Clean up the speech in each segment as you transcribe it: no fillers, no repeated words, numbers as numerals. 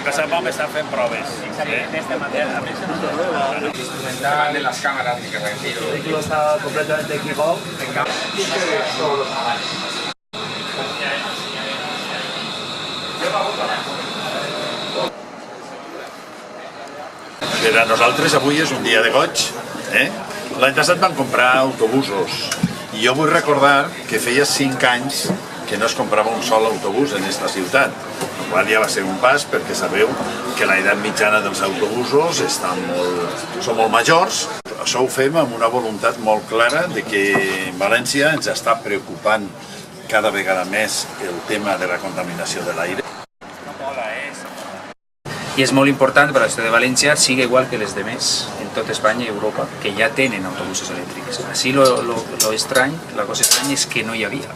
casa vam estar fent proves. D'esta manera, Instrumental de las cámaras que retiro. el vehículo está completamente equipado. Per a nosaltres avui és un dia de goig. L'any passat vam comprar autobusos i jo vull recordar que feia 5 anys que no es comprava un sol autobús en esta ciutat, el qual ja va ser un pas perquè sabeu que l'edat mitjana dels autobusos són molt majors. Això ho fem amb una voluntat molt clara de que en València ens està preocupant cada vegada més el tema de la contaminació de l'aire. I és molt important per a la ciutat de València, sigui igual que les demés en tot Espanya i Europa, que ja tenen autobusos elèctrics. Així la cosa estranya és que no hi havia.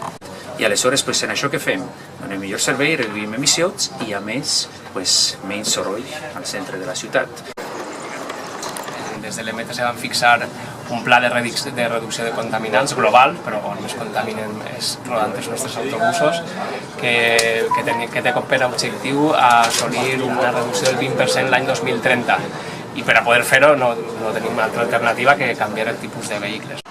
I aleshores, en això que fem? Donem millor servei, reduïm emissions i, a més, menys soroll al centre de la ciutat. Des de l'EMET se van fixar un pla de reducció de contaminants global, però on més contaminen és rodant els nostres autobusos, que té per objectiu assolir una reducció del 20% l'any 2030. I per a poder fer-ho no tenim altra alternativa que canviar el tipus de vehicles.